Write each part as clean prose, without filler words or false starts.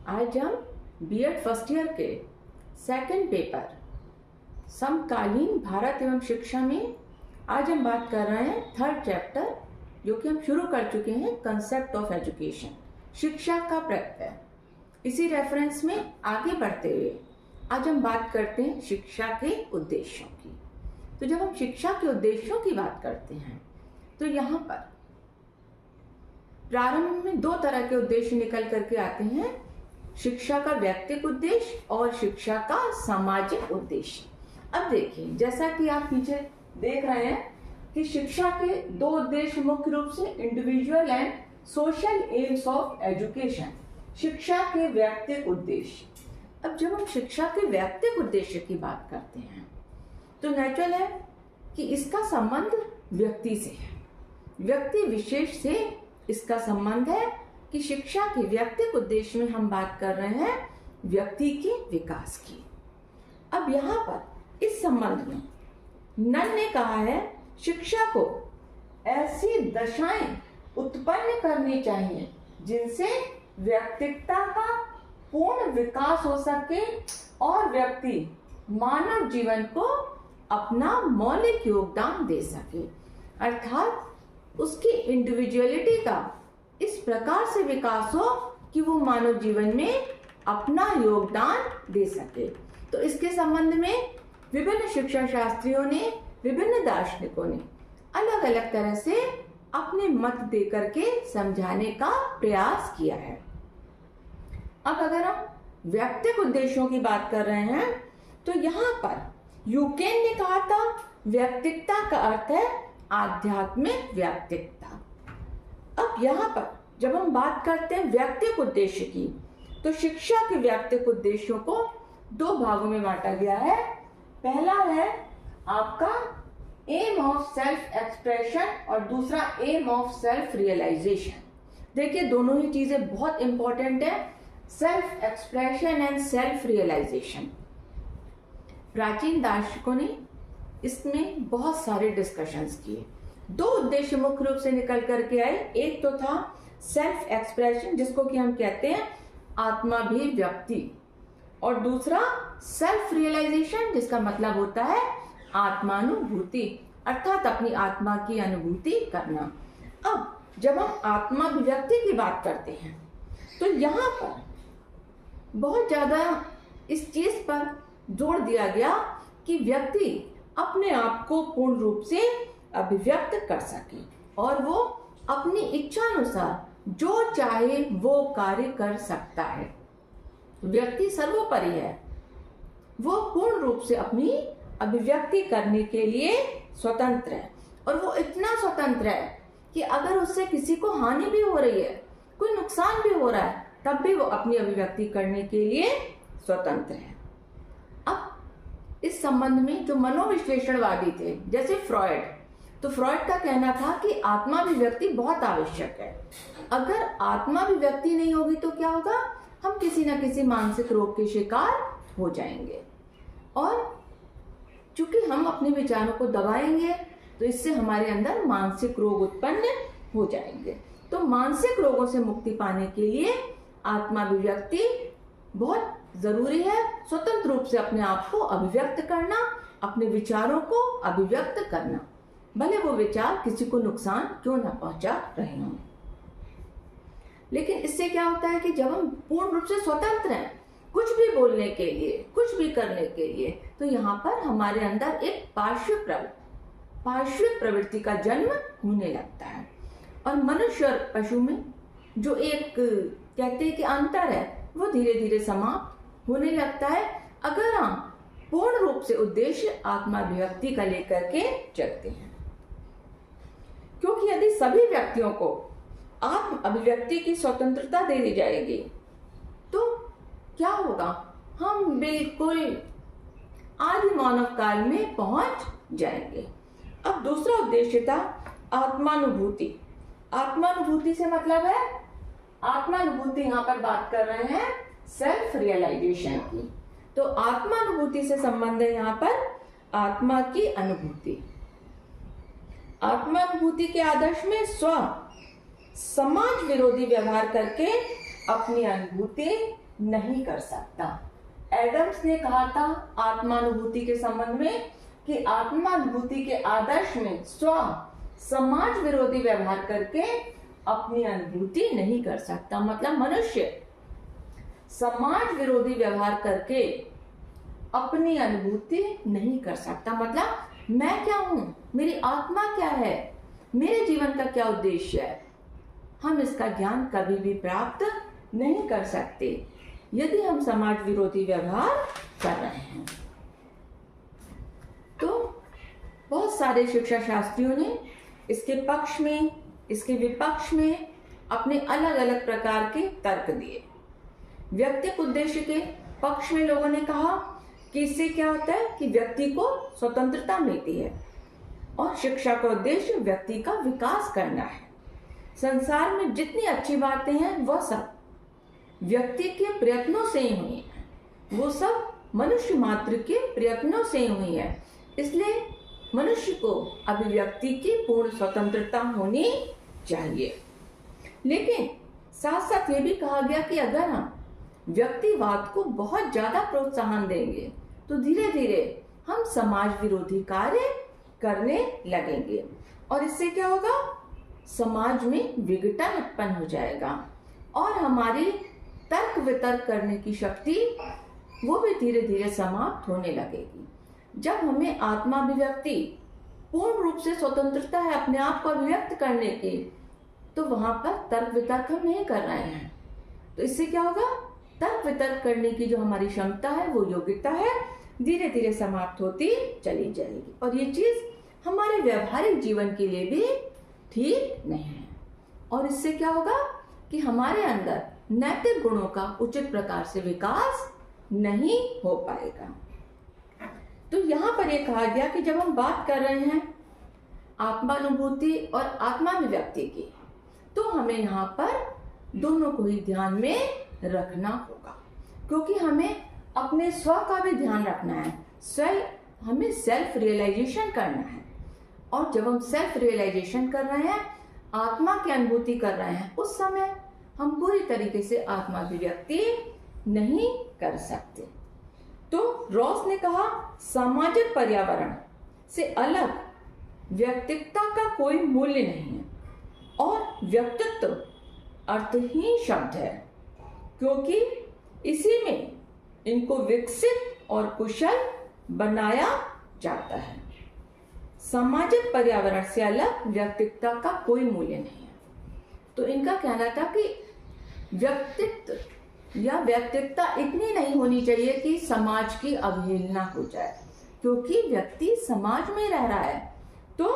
आज हम BEd first year के सेकंड पेपर समकालीन भारत एवं शिक्षा में आज हम बात कर रहे हैं थर्ड चैप्टर, जो कि हम शुरू कर चुके हैं, कंसेप्ट ऑफ एजुकेशन, शिक्षा का प्रत्यय। इसी रेफरेंस में आगे बढ़ते हुए आज हम बात करते हैं शिक्षा के उद्देश्यों की। तो जब हम शिक्षा के उद्देश्यों की बात करते हैं तो यहाँ पर प्रारंभ में दो तरह के उद्देश्य निकल करके आते हैं, शिक्षा का व्यक्तिगत उद्देश्य और शिक्षा का सामाजिक उद्देश्य। अब देखिए, जैसा कि आप पीछे देख रहे हैं कि शिक्षा के दो उद्देश्य मुख्य रूप से individual and social AIIMS of education, शिक्षा के व्यक्तिगत उद्देश्य। अब जब हम शिक्षा के व्यक्तिगत उद्देश्य की बात करते हैं तो नेचुरल है कि इसका संबंध व्यक्ति से है, व्यक्ति विशेष से इसका संबंध है कि शिक्षा के व्यक्तिगत उद्देश्य में हम बात कर रहे हैं व्यक्ति के विकास की। अब यहाँ पर इस संबंध में नन ने कहा है, शिक्षा को ऐसी दशाएं उत्पन्न करनी चाहिए जिनसे व्यक्तित्व का पूर्ण विकास हो सके और व्यक्ति मानव जीवन को अपना मौलिक योगदान दे सके, अर्थात उसकी इंडिविजुअलिटी का इस प्रकार से विकास हो कि वो मानव जीवन में अपना योगदान दे सके। तो इसके संबंध में विभिन्न शिक्षा शास्त्रियों ने, विभिन्न दार्शनिकों ने अलग अलग तरह से अपने मत दे करके समझाने का प्रयास किया है। अब अगर हम व्यक्तिगत उद्देश्यों की बात कर रहे हैं तो यहाँ पर यूकेन ने कहा था व्यक्तिकता का अर्थ है आध्यात्मिक व्यक्तिकता। अब यहाँ पर जब हम बात करते हैं व्यक्तिगत उद्देश्य की तो शिक्षा के व्यक्तिगत उद्देश्यों को दो भागों में बांटा गया है। पहला है आपका एम ऑफ सेल्फ एक्सप्रेशन और दूसरा एम ऑफ सेल्फ रियलाइजेशन। देखिए, दोनों ही चीजें बहुत इंपॉर्टेंट है, self expression and self realisation. प्राचीन दार्शनिकों ने इसमें बहुत सारे डिस्कशंस किए। दो उद्देश्य मुख्य रूप से निकल करके आए। एक तो था सेल्फ एक्सप्रेशन, जिसको कि हम कहते हैं आत्माभिव्यक्ति, और दूसरा सेल्फ रियलाइजेशन, जिसका मतलब होता है आत्मानुभूति, अर्थात अपनी आत्मा की अनुभूति करना। अब जब हम आत्माभिव्यक्ति की बात करते हैं तो यहाँ पर बहुत ज्यादा इस चीज पर जोर दिया गया कि व्यक्ति अपने आप को पूर्ण रूप से अभिव्यक्त कर सके और वो अपनी इच्छा अनुसार जो चाहे वो कार्य कर सकता है। व्यक्ति सर्वोपरि है, वो पूर्ण रूप से अपनी अभिव्यक्ति करने के लिए स्वतंत्र है, और वो इतना स्वतंत्र है कि अगर उससे किसी को हानि भी हो रही है, कोई नुकसान भी हो रहा है, तब भी वो अपनी अभिव्यक्ति करने के लिए स्वतंत्र है। अब इस संबंध में जो मनोविश्लेषणवादी थे जैसे फ्रॉयड, तो फ्रॉयड का कहना था कि आत्माभिव्यक्ति बहुत आवश्यक है। अगर आत्माभिव्यक्ति नहीं होगी तो क्या होगा, हम किसी न किसी मानसिक रोग के शिकार हो जाएंगे, और चूंकि हम अपने विचारों को दबाएंगे तो इससे हमारे अंदर मानसिक रोग उत्पन्न हो जाएंगे। तो मानसिक रोगों से मुक्ति पाने के लिए आत्माभिव्यक्ति बहुत जरूरी है। स्वतंत्र रूप से अपने आप को अभिव्यक्त करना, अपने विचारों को अभिव्यक्त करना, भले वो विचार किसी को नुकसान क्यों ना पहुंचा रहे हों। लेकिन इससे क्या होता है कि जब हम पूर्ण रूप से स्वतंत्र हैं कुछ भी बोलने के लिए, कुछ भी करने के लिए, तो यहाँ पर हमारे अंदर एक पार्श्विक प्रवृत्ति का जन्म होने लगता है। और मनुष्य और पशु में जो एक कहते हैं कि अंतर है, वो धीरे धीरे समाप्त होने लगता है अगर हम पूर्ण रूप से उद्देश्य आत्माभिव्यक्ति का लेकर के चलते हैं। क्योंकि यदि सभी व्यक्तियों को आत्म अभिव्यक्ति की स्वतंत्रता दे दी जाएगी तो क्या होगा, हम बिल्कुल आदि मानव काल में पहुंच जाएंगे। अब दूसरा उद्देश्य था आत्मानुभूति। आत्मानुभूति से मतलब है, आत्मानुभूति यहाँ पर बात कर रहे हैं सेल्फ रियलाइजेशन की। तो आत्मानुभूति से संबंध है यहाँ पर आत्मा की अनुभूति। आत्मानुभूति के आदर्श में स्व समाज विरोधी व्यवहार करके अपनी अनुभूति नहीं कर सकता। एडम्स ने कहा था आत्मानुभूति के संबंध में कि आत्मानुभूति के आदर्श में स्व समाज विरोधी व्यवहार करके अपनी अनुभूति नहीं कर सकता। मतलब मनुष्य समाज विरोधी व्यवहार करके अपनी अनुभूति नहीं कर सकता। मतलब मैं क्या हूं, मेरी आत्मा क्या है, मेरे जीवन का क्या उद्देश्य है, हम इसका ज्ञान कभी भी प्राप्त नहीं कर सकते यदि हम समाज विरोधी व्यवहार कर रहे हैं। तो बहुत सारे शिक्षा शास्त्रियों ने इसके पक्ष में, इसके विपक्ष में अपने अलग अलग प्रकार के तर्क दिए। व्यक्तिगत उद्देश्य के पक्ष में लोगों ने कहा कि इससे क्या होता है कि व्यक्ति को स्वतंत्रता मिलती है और शिक्षा का उद्देश्य व्यक्ति का विकास करना है। संसार में जितनी अच्छी बातें हैं वह सब व्यक्ति के प्रयत्नों से ही हुई है, वो सब मनुष्य मात्र के प्रयत्नों से ही हुई है। इसलिए मनुष्य को अभिव्यक्ति की पूर्ण स्वतंत्रता होनी चाहिए। लेकिन साथ साथ ये भी कहा गया कि अगर हम व्यक्तिवाद को बहुत ज्यादा प्रोत्साहन देंगे तो धीरे धीरे हम समाज विरोधी कार्य करने लगेंगे और इससे क्या होगा, समाज में विघटन उत्पन्न हो जाएगा और हमारी तर्क वितर्क करने की शक्ति वो भी धीरे धीरे समाप्त होने लगेगी। जब हमें आत्माभिव्यक्ति पूर्ण रूप से स्वतंत्रता है अपने आप को अभिव्यक्त करने की, तो वहां पर तर्क वितर्क हम नहीं कर रहे हैं। तो इससे क्या होगा, तर्क वितर्क करने की जो हमारी क्षमता है, वो योग्यता है, धीरे धीरे समाप्त होती चली जाएगी और ये चीज हमारे व्यवहारिक जीवन के लिए भी ठीक नहीं है। और इससे क्या होगा कि हमारे अंदर नैतिक गुणों का उचित प्रकार से विकास नहीं हो पाएगा। तो यहाँ पर यह कहा गया कि जब हम बात कर रहे हैं आत्मानुभूति और आत्माभिव्यक्ति की, तो हमें यहाँ पर दोनों को ही ध्यान में रखना होगा, क्योंकि हमें अपने स्व का भी ध्यान रखना है। हमें सेल्फ रियलाइजेशन करना है और जब हम सेल्फ रियलाइजेशन कर रहे हैं, आत्मा की अनुभूति कर रहे हैं, उस समय हम पूरी तरीके से आत्माभिव्यक्ति नहीं कर सकते। तो रॉस ने कहा सामाजिक पर्यावरण से अलग व्यक्तित्व का कोई मूल्य नहीं है और व्यक्तित्व अर्थहीन शब्द है, क्योंकि इसी में इनको विकसित और कुशल बनाया जाता है। सामाजिक पर्यावरण से अलग व्यक्तित्व का कोई मूल्य नहीं है। तो इनका कहना था कि व्यक्तित्व या व्यक्तित्व इतनी नहीं होनी चाहिए कि समाज की अवहेलना हो जाए, क्योंकि व्यक्ति समाज में रह रहा है। तो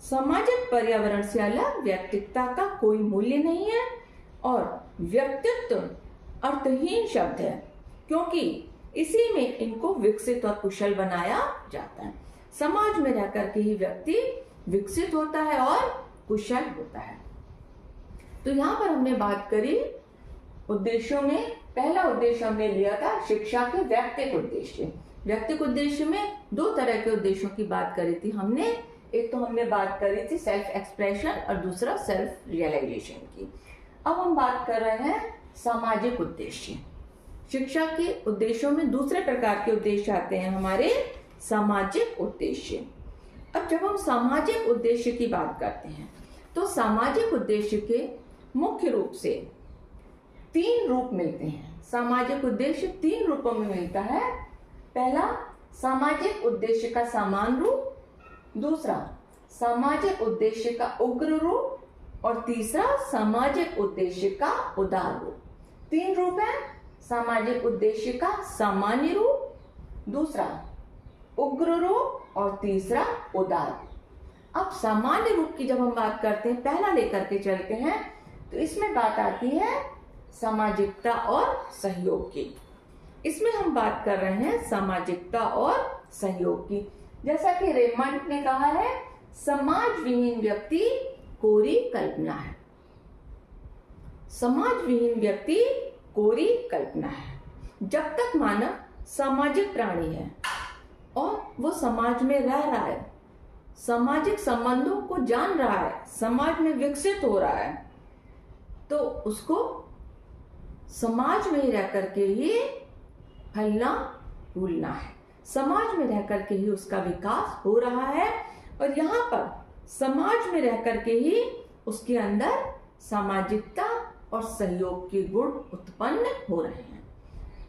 सामाजिक पर्यावरण से अलग व्यक्तित्व का कोई मूल्य नहीं है और व्यक्तित्व अर्थहीन शब्द है, क्योंकि इसी में इनको विकसित और कुशल बनाया जाता है। समाज में रह करके ही व्यक्ति विकसित होता है और कुशल होता है। तो यहाँ पर हमने बात करी उद्देश्यों में। पहला उद्देश्य हमने लिया था शिक्षा के व्यक्तिगत उद्देश्य। व्यक्तिगत उद्देश्य में दो तरह के उद्देश्यों की बात करी थी हमने। एक तो हमने बात करी थी सेल्फ एक्सप्रेशन और दूसरा सेल्फ रियलाइजेशन की। अब हम बात कर रहे हैं सामाजिक उद्देश्य। शिक्षा के उद्देश्यों में दूसरे प्रकार के उद्देश्य आते हैं हमारे सामाजिक उद्देश्य। अब जब हम सामाजिक उद्देश्य की बात करते हैं तो सामाजिक उद्देश्य के मुख्य रूप से 3 रूप मिलते हैं। सामाजिक उद्देश्य 3 रूपों में मिलता है। पहला सामाजिक उद्देश्य का सामान्य रूप, दूसरा सामाजिक उद्देश्य का उग्र रूप और तीसरा सामाजिक उद्देश्य का उदार रूप। 3 रूप है। सामाजिक उद्देश्य का सामान्य रूप, दूसरा उग्र रूप और तीसरा उदार रूप। अब सामान्य रूप की जब हम बात करते हैं, पहला लेकर के चलते हैं, तो इसमें बात आती है सामाजिकता और सहयोग की। इसमें हम बात कर रहे हैं सामाजिकता और सहयोग की। जैसा कि रेमंड ने कहा है, समाज विहीन व्यक्ति कोरी कल्पना है। समाज विहीन व्यक्ति कोरी कल्पना है। जब तक मानव सामाजिक प्राणी है और वो समाज में रह रहा है, सामाजिक संबंधों को जान रहा है, समाज में विकसित हो रहा है, तो उसको समाज में ही रह करके ही फलना फूलना है, समाज में रह करके ही उसका विकास हो रहा है, और यहाँ पर समाज में रह करके ही उसके अंदर सामाजिकता और सहयोग के गुण उत्पन्न हो रहे हैं।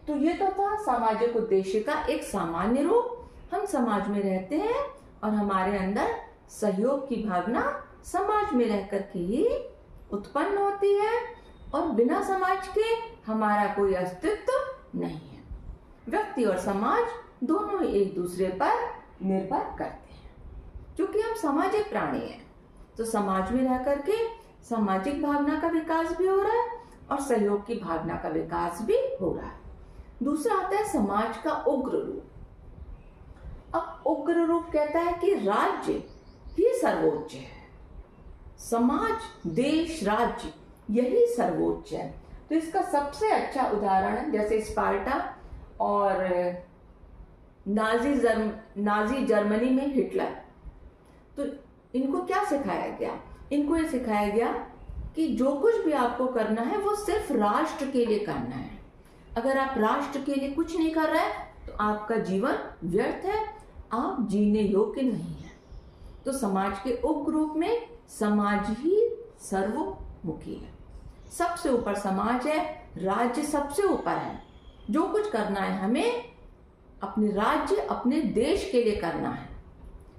तो ये तो था सामाजिक उद्देश्य का एक सामान्य रूप। हम समाज में रहते हैं और हमारे अंदर सहयोग की भावना समाज में रह करके ही उत्पन्न होती है, और बिना समाज के हमारा कोई अस्तित्व नहीं है। व्यक्ति और समाज दोनों ही एक दूसरे पर निर्भर करते हैं। क्योंकि हम सामाजिक प्राणी हैं, तो समाज में रह करके सामाजिक भावना का विकास भी हो रहा है और सहयोग की भावना का विकास भी हो रहा है। दूसरा आता है समाज का उग्र रूप। अब उग्र रूप कहता है कि राज्य ही सर्वोच्च है, समाज, देश, राज्य यही सर्वोच्च है। तो इसका सबसे अच्छा उदाहरण जैसे स्पार्टा और नाजी जर्मनी में हिटलर। तो इनको क्या सिखाया गया? इनको ये सिखाया गया कि जो कुछ भी आपको करना है वो सिर्फ राष्ट्र के लिए करना है। अगर आप राष्ट्र के लिए कुछ नहीं कर रहे हैं तो आपका जीवन व्यर्थ है, आप जीने योग्य नहीं है। तो समाज के उपग्रुप में समाज ही सर्वमुखी है, सबसे ऊपर समाज है, राज्य सबसे ऊपर है। जो कुछ करना है हमें अपने राज्य, अपने देश के लिए करना है,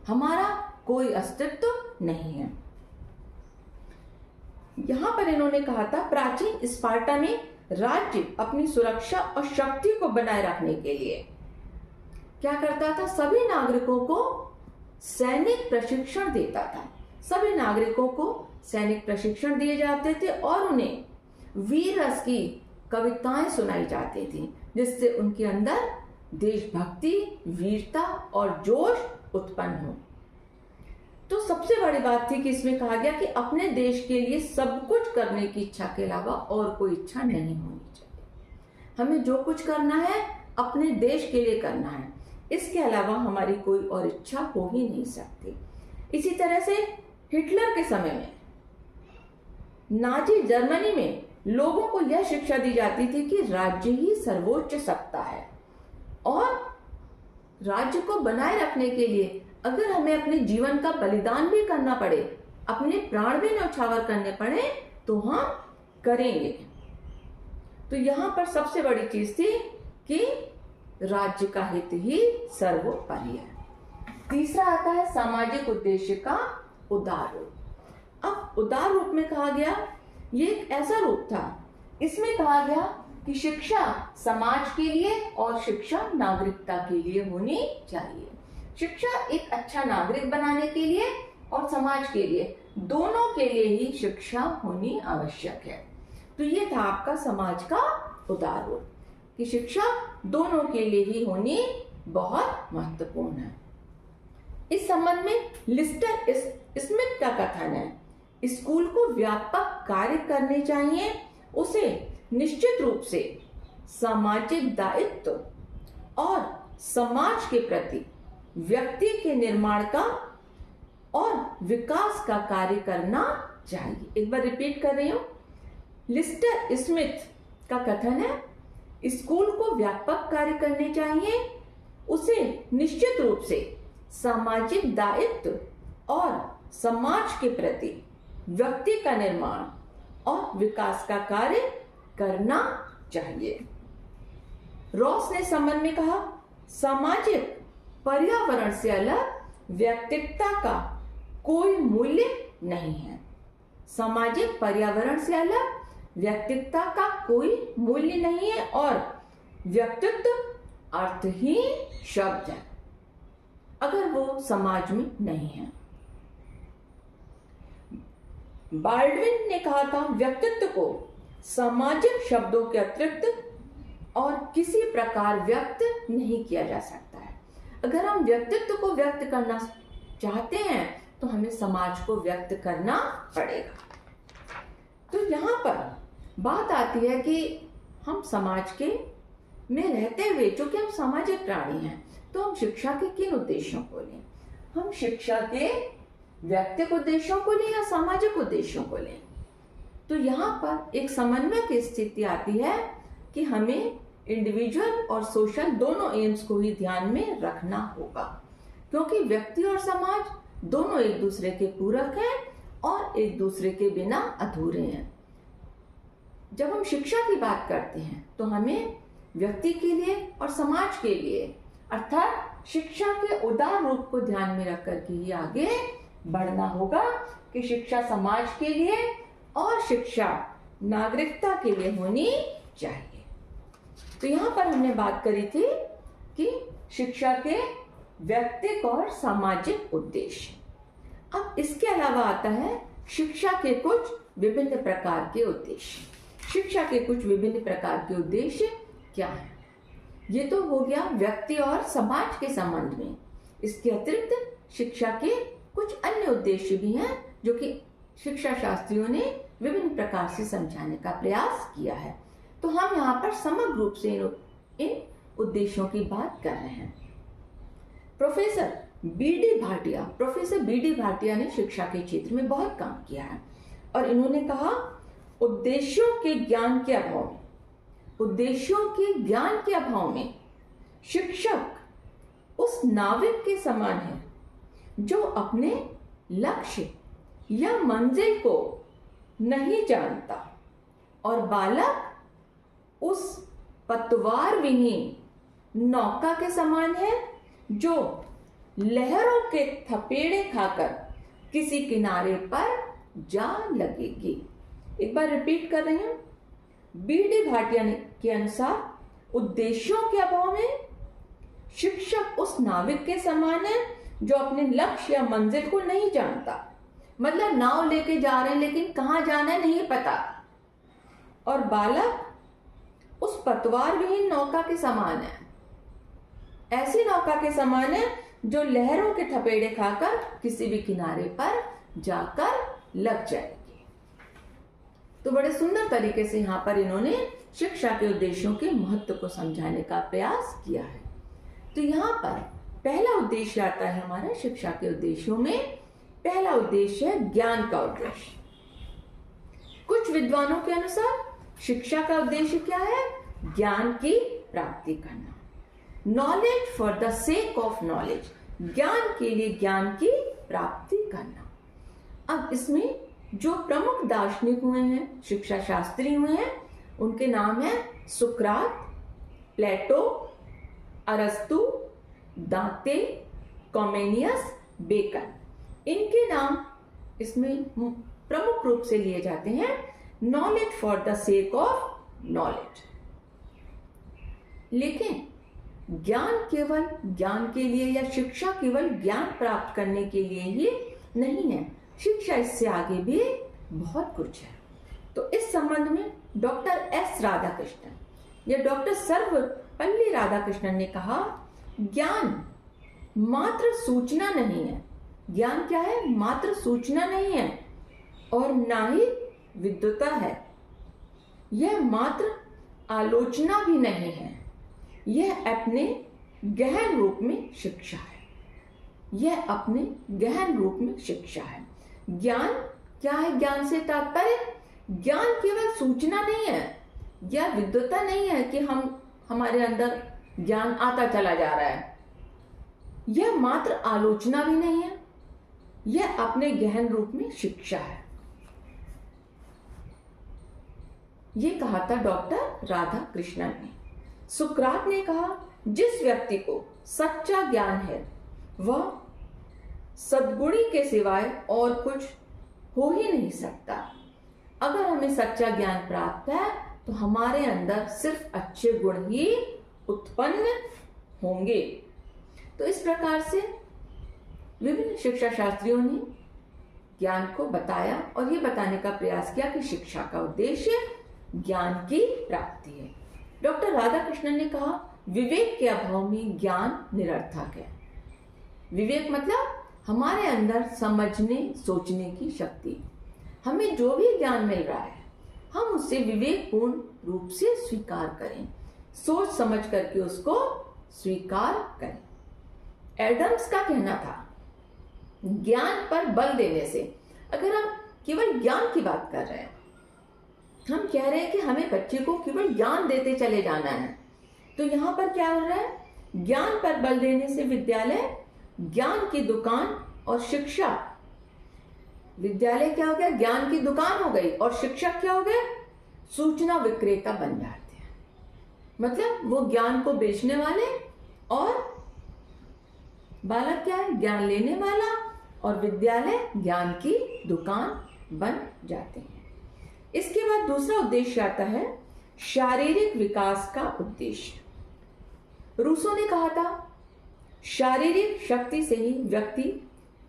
हमारा कोई अस्तित्व नहीं है। यहां पर इन्होंने कहा था प्राचीन स्पार्टा में राज्य अपनी सुरक्षा और शक्ति को बनाए रखने के लिए क्या करता था? सभी नागरिकों को सैनिक प्रशिक्षण देता था। सभी नागरिकों को सैनिक प्रशिक्षण दिए जाते थे और उन्हें वीर रस की कविताएं सुनाई जाती थी, जिससे उनके अंदर देशभक्ति, वीरता और जोश उत्पन्न हो। तो सबसे बड़ी बात थी कि इसमें कहा गया कि अपने देश के लिए सब कुछ करने की इच्छा के अलावा और कोई इच्छा नहीं होनी चाहिए। हमें जो कुछ करना है अपने देश के लिए करना है, इसके अलावा हमारी कोई और इच्छा हो ही नहीं सकती। इसी तरह से हिटलर के समय में नाजी जर्मनी में लोगों को यह शिक्षा दी जाती थी कि राज्य ही सर्वोच्च सत्ता है, और राज्य को बनाए रखने के लिए अगर हमें अपने जीवन का बलिदान भी करना पड़े, अपने प्राण भी न्यौछावर करने पड़े, तो हम करेंगे। तो यहां पर सबसे बड़ी चीज थी कि राज्य का हित ही सर्वोपरि है। तीसरा आता है सामाजिक उद्देश्य का उदार रूप। अब उदार रूप में कहा गया, ये एक ऐसा रूप था, इसमें कहा गया कि शिक्षा समाज के लिए और शिक्षा नागरिकता के लिए होनी चाहिए। शिक्षा एक अच्छा नागरिक बनाने के लिए और समाज के लिए, दोनों के लिए ही शिक्षा होनी आवश्यक है। तो ये था आपका समाज का उदार रूप कि शिक्षा दोनों के लिए ही होनी बहुत महत्वपूर्ण है। इस संबंध में लिस्टर स्मिथ का कथन है, स्कूल को व्यापक कार्य करने चाहिए, उसे निश्चित रूप से सामाजिक दायित्व और समाज के प्रति व्यक्ति के निर्माण का और विकास का कार्य करना चाहिए। एक बार रिपीट कर रही हूं, लिस्टर स्मिथ का कथन है, स्कूल को व्यापक कार्य करने चाहिए, उसे निश्चित रूप से सामाजिक दायित्व और समाज के प्रति व्यक्ति का निर्माण और विकास का कार्य करना चाहिए। रॉस ने संबंध में कहा, सामाजिक पर्यावरण से अलग व्यक्तित्व का कोई मूल्य नहीं है। सामाजिक पर्यावरण से अलग व्यक्तित्व का कोई मूल्य नहीं है और व्यक्तित्व अर्थहीन शब्द है अगर वो समाज में नहीं है। बाल्डविन ने कहा था, व्यक्तित्व को सामाजिक शब्दों के अतिरिक्त और किसी प्रकार व्यक्त नहीं किया जा सकता है। अगर हम व्यक्तित्व को व्यक्त करना चाहते हैं तो हमें समाज को व्यक्त करना पड़ेगा। तो यहाँ पर बात आती है कि हम समाज के में रहते हुए, चूंकि हम सामाजिक प्राणी हैं, तो हम शिक्षा के किन उद्देश्यों को लें? हम शिक्षा के व्यक्तिगत उद्देश्यों को लें या सामाजिक उद्देश्यों को लें? तो यहाँ पर एक समन्वय की स्थिति आती है कि हमें इंडिविजुअल और सोशल दोनों एम्स को ही ध्यान में रखना होगा, क्योंकि व्यक्ति और समाज दोनों एक दूसरे के पूरक हैं और एक दूसरे के बिना अधूरे हैं। जब हम शिक्षा की बात करते हैं तो हमें व्यक्ति के लिए और समाज के लिए अर्थात शिक्षा के उदार रूप को ध्यान में रख करके ही आगे बढ़ना होगा कि शिक्षा समाज के लिए और शिक्षा नागरिकता के लिए होनी चाहिए। तो यहाँ पर हमने बात करी थी कि शिक्षा के व्यक्तिगत और सामाजिक उद्देश्य। अब इसके अलावा आता है शिक्षा के कुछ विभिन्न प्रकार के उद्देश्य। शिक्षा के कुछ विभिन्न प्रकार के उद्देश्य क्या है? ये तो हो गया व्यक्ति और समाज के संबंध में। इसके अतिरिक्त शिक्षा के कुछ अन्य उद्देश्य भी हैं जो कि शिक्षा शास्त्रियों ने विभिन्न प्रकार से समझाने का प्रयास किया है। तो हम यहाँ पर समग्र रूप से इन उद्देश्यों की बात कर रहे हैं। प्रोफेसर बी डी भाटिया ने शिक्षा के क्षेत्र में बहुत काम किया है और इन्होंने कहा उद्देश्यों के ज्ञान के अभाव में शिक्षक उस नाविक के समान है जो अपने लक्ष्य या मंजिल को नहीं जानता और बालक उस पतवार विहीन नौका के समान है जो लहरों के थपेड़े खाकर किसी किनारे पर जा लगेगी। एक बार रिपीट कर रहे हैं। बी.डी. भाटिया के अनुसार उद्देश्यों के अभाव में शिक्षक उस नाविक के समान है जो अपने लक्ष्य या मंजिल को नहीं जानता। मतलब नाव लेके जा रहे हैं लेकिन कहाँ जाना है नहीं पता, और बालक उस पतवार विहीन नौका के समान है, ऐसी नौका के समान है जो लहरों के थपेड़े खाकर किसी भी किनारे पर जाकर लग जाएगी। तो बड़े सुंदर तरीके से यहाँ पर इन्होंने शिक्षा के उद्देश्यों के महत्व को समझाने का प्रयास किया है। तो यहाँ पर पहला उद्देश्य आता है हमारा शिक्षा के उद्देश्यों में। पहला उद्देश्य है ज्ञान का उद्देश्य। कुछ विद्वानों के अनुसार शिक्षा का उद्देश्य क्या है? ज्ञान की प्राप्ति करना। Knowledge for the sake of knowledge, ज्ञान के लिए ज्ञान की प्राप्ति करना। अब इसमें जो प्रमुख दार्शनिक हुए हैं, शिक्षा शास्त्री हुए हैं, उनके नाम है सुकरात, प्लेटो, अरस्तु, दांते, कॉमेनियस, बेकन। इनके नाम इसमें प्रमुख रूप से लिए जाते हैं। Knowledge for the sake of knowledge. लेकिन ज्ञान केवल ज्ञान के लिए या शिक्षा केवल ज्ञान प्राप्त करने के लिए ही नहीं है, शिक्षा इससे आगे भी बहुत कुछ है। तो इस संबंध में डॉक्टर एस राधाकृष्णन या डॉक्टर सर्वपल्ली राधाकृष्णन ने कहा, ज्ञान मात्र सूचना नहीं है। ज्ञान क्या है? मात्र सूचना नहीं है और ना ही विद्वता है। यह मात्र आलोचना भी नहीं है, यह अपने गहन रूप में शिक्षा है। यह अपने गहन रूप में शिक्षा है। ज्ञान क्या है? ज्ञान से तात्पर्य ज्ञान केवल सूचना नहीं है या विद्वता नहीं है कि हमारे अंदर ज्ञान आता चला जा रहा है। यह मात्र आलोचना भी नहीं है, यह अपने गहन रूप में शिक्षा है। ये कहा था डॉक्टर राधा कृष्णन ने। सुकरात ने कहा, जिस व्यक्ति को सच्चा ज्ञान है वह सद्गुणी के सिवाय और कुछ हो ही नहीं सकता। अगर हमें सच्चा ज्ञान प्राप्त है तो हमारे अंदर सिर्फ अच्छे गुण ही उत्पन्न होंगे। तो इस प्रकार से विभिन्न शिक्षा शास्त्रियों ने ज्ञान को बताया और ये बताने का प्रयास किया कि शिक्षा का उद्देश्य ज्ञान की प्राप्ति है। डॉक्टर राधाकृष्णन ने कहा, विवेक के अभाव में ज्ञान निरर्थक है। विवेक मतलब हमारे अंदर समझने सोचने की शक्ति। हमें जो भी ज्ञान मिल रहा है हम उसे विवेकपूर्ण रूप से स्वीकार करें, सोच समझ करके उसको स्वीकार करें। एडम्स का कहना था, ज्ञान पर बल देने से, अगर हम केवल ज्ञान की बात कर रहे हैं हम कह रहे हैं कि हमें बच्चे को केवल ज्ञान देते चले जाना है, तो यहाँ पर क्या हो रहा है, ज्ञान पर बल देने से विद्यालय ज्ञान की दुकान और शिक्षा, विद्यालय क्या हो गया, ज्ञान की दुकान हो गई, और शिक्षक क्या हो गए, सूचना विक्रेता बन जाते हैं। मतलब वो ज्ञान को बेचने वाले और बालक क्या है, ज्ञान लेने वाला, और विद्यालय ज्ञान की दुकान बन जाते हैं। इसके बाद दूसरा उद्देश्य आता है शारीरिक विकास का उद्देश्य। रूसो ने कहा था, शारीरिक शक्ति से ही व्यक्ति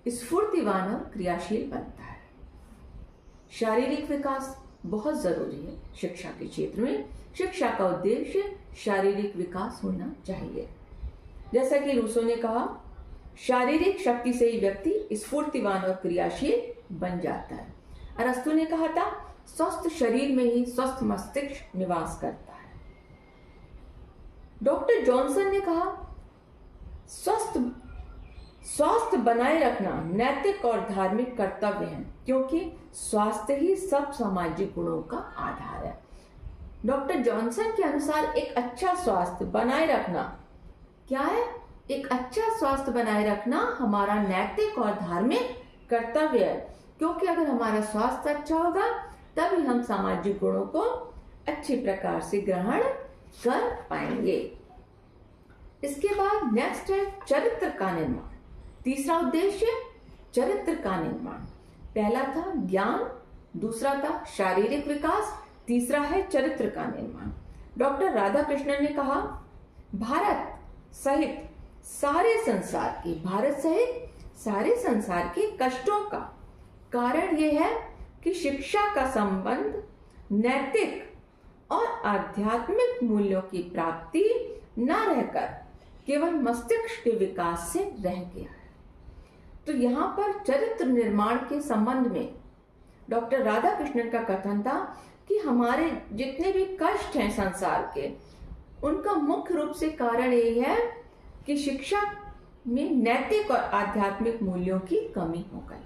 स्फूर्तिवान और क्रियाशील बनता है। शारीरिक विकास बहुत जरूरी है शिक्षा के क्षेत्र में। शिक्षा का उद्देश्य शारीरिक विकास होना चाहिए। जैसा कि रूसो ने कहा, शारीरिक शक्ति से ही व्यक्ति स्फूर्तिवान और क्रियाशील बन जाता है। अरस्तु ने कहा था, स्वस्थ शरीर में ही स्वस्थ मस्तिष्क निवास करता है। डॉक्टर जॉनसन ने कहा, स्वास्थ्य बनाए रखना नैतिक और धार्मिक कर्तव्य है, क्योंकि स्वास्थ्य ही सब सामाजिक गुणों का आधार है। डॉक्टर जॉनसन के अनुसार एक अच्छा स्वास्थ्य बनाए रखना क्या है, एक अच्छा स्वास्थ्य बनाए रखना हमारा नैतिक और धार्मिक कर्तव्य है, क्योंकि अगर हमारा स्वास्थ्य अच्छा होगा तभी हम सामाजिक गुणों को अच्छी प्रकार से ग्रहण कर पाएंगे। इसके बाद नेक्स्ट है चरित्र का निर्माण। तीसरा उद्देश्य चरित्र का निर्माण। पहला था ज्ञान, दूसरा था शारीरिक विकास, तीसरा है चरित्र का निर्माण। डॉक्टर राधाकृष्णन ने कहा, भारत सहित सारे संसार के कष्टों का कारण यह है कि शिक्षा का संबंध नैतिक और आध्यात्मिक मूल्यों की प्राप्ति न रहकर केवल मस्तिष्क के विकास से रह गया है। तो यहाँ पर चरित्र निर्माण के संबंध में डॉक्टर राधाकृष्णन का कथन था कि हमारे जितने भी कष्ट हैं संसार के, उनका मुख्य रूप से कारण यही है कि शिक्षा में नैतिक और आध्यात्मिक मूल्यों की कमी हो गई है,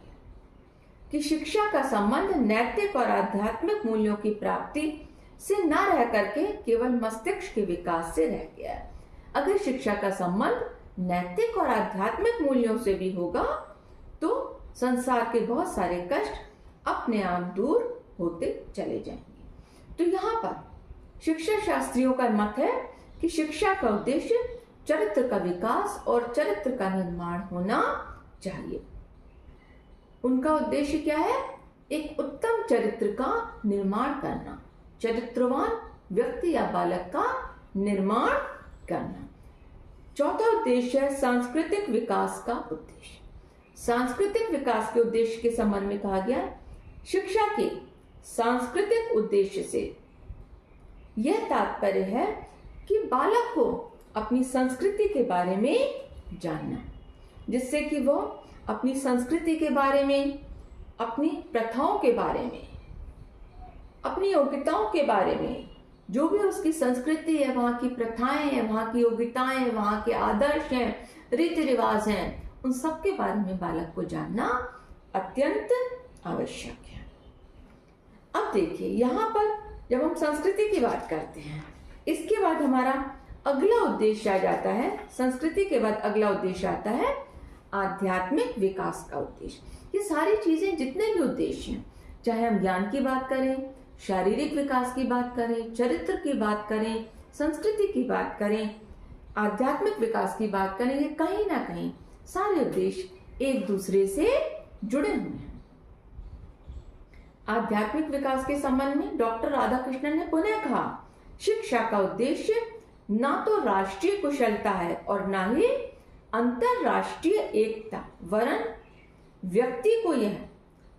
कि शिक्षा का संबंध नैतिक और आध्यात्मिक मूल्यों की प्राप्ति से न रह करके केवल मस्तिष्क के विकास से रह गया है। अगर शिक्षा का संबंध नैतिक और आध्यात्मिक मूल्यों से भी होगा तो संसार के बहुत सारे कष्ट अपने आप दूर होते चले जाएंगे। तो यहाँ पर शिक्षा शास्त्रियों का मत है कि शिक्षा का उद्देश्य चरित्र का विकास और चरित्र का निर्माण होना चाहिए। उनका उद्देश्य क्या है? एक उत्तम चरित्र का निर्माण करना, चरित्रवान व्यक्ति या बालक का निर्माण करना। चौथा उद्देश्य है सांस्कृतिक विकास का उद्देश्य। सांस्कृतिक विकास के उद्देश्य के संबंध में कहा गया, शिक्षा के सांस्कृतिक उद्देश्य से यह तात्पर्य है कि बालक को अपनी संस्कृति के बारे में जानना, जिससे कि वो अपनी संस्कृति के बारे में, अपनी प्रथाओं के बारे में, अपनी योग्यताओं के बारे में, जो भी उसकी संस्कृति है, वहाँ की प्रथाएं हैं, वहाँ की योग्यताएं, वहाँ के आदर्श हैं, रीति रिवाज हैं, उन सब के बारे में बालक को जानना अत्यंत आवश्यक है। अब देखिए, यहाँ पर जब हम संस्कृति की बात करते हैं, इसके बाद हमारा अगला उद्देश्य आ जाता है, संस्कृति के बाद अगला उद्देश्य आता है आध्यात्मिक विकास का उद्देश्य। ये सारी चीजें जितने भी उद्देश्य हैं, चाहे हम ज्ञान की बात करें, शारीरिक विकास की बात करें, चरित्र की बात करें, संस्कृति की बात करें, आध्यात्मिक विकास की बात करें, ये कहीं ना कहीं सारे उद्देश्य एक दूसरे से जुड़े हुए हैं। आध्यात्मिक विकास के संबंध में डॉक्टर राधाकृष्णन ने पुनः कहा, शिक्षा का उद्देश्य ना तो राष्ट्रीय कुशलता है और ना ही अंतरराष्ट्रीय एकता, वरन व्यक्ति को यह